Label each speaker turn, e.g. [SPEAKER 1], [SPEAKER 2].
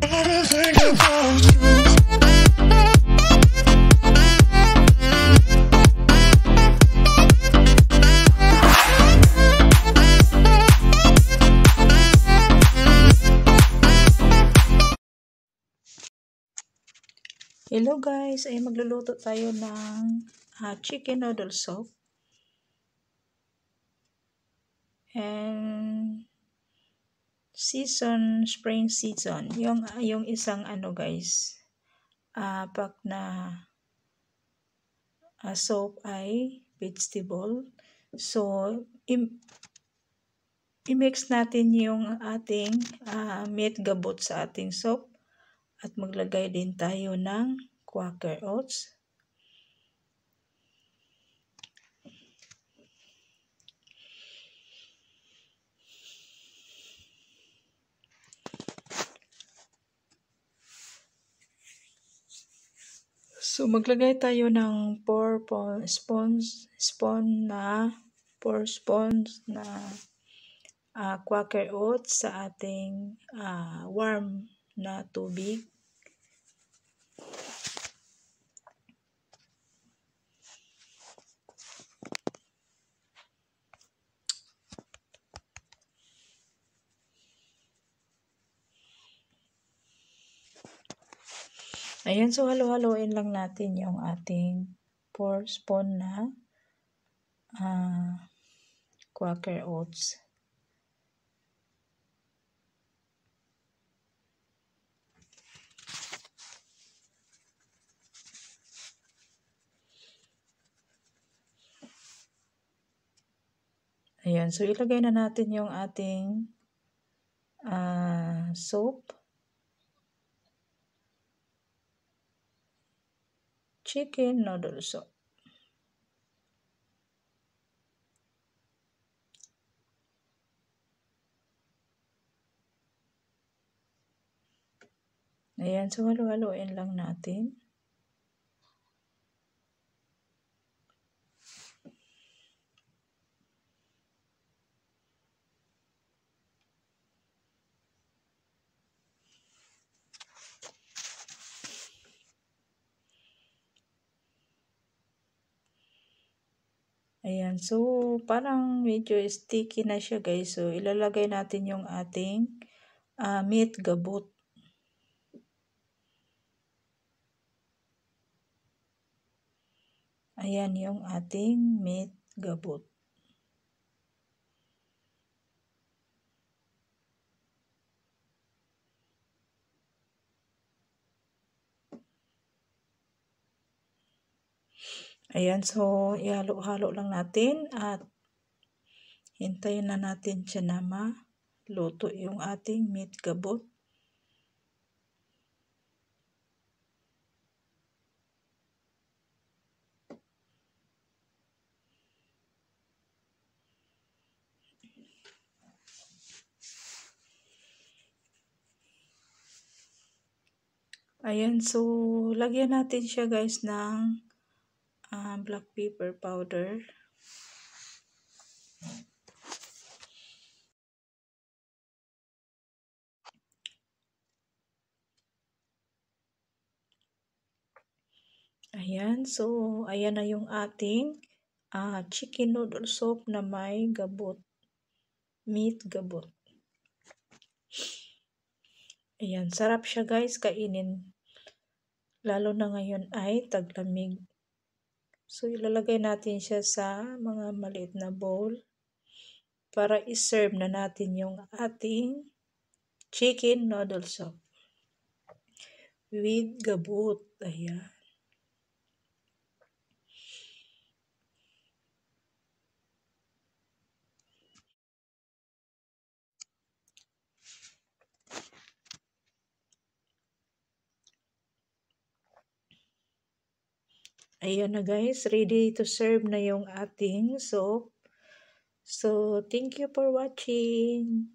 [SPEAKER 1] Hello guys, ay magluluto tayo ng chicken noodle soup. And spring season. Yung isang guys, pack na soup ay vegetable. So i-mix natin yung ating meat gabot sa ating soup. At maglagay din tayo ng Quaker Oats. So maglagay tayo ng 4 spoons na Quaker Oats sa ating warm na tubig. Ayan, so halo-haloin lang natin yung ating 4 spoon na Quaker Oats. Ayan, so ilagay na natin yung ating soup. Chicken noodle soup. Ayan, so halo-haloin lang natin. Ayan, so parang medyo sticky na siya guys. So ilalagay natin yung ating meat gabot. Ayan yung ating meat gabot. Ayan, so ihalo-halo lang natin at hintayin na natin siya na maluto yung ating meat gabot. Ayan, so lagyan natin siya guys ng black pepper powder. Ayan, so ayan na yung ating chicken noodle soup na may gabot, meat gabot. Ayan, sarap siya guys kainin. Lalo na ngayon ay taglamig. So ilalagay natin siya sa mga maliit na bowl para i-serve na natin yung ating chicken noodle soup with gabot. Ayan. Ayan na guys, ready to serve na yung ating soup. So, thank you for watching.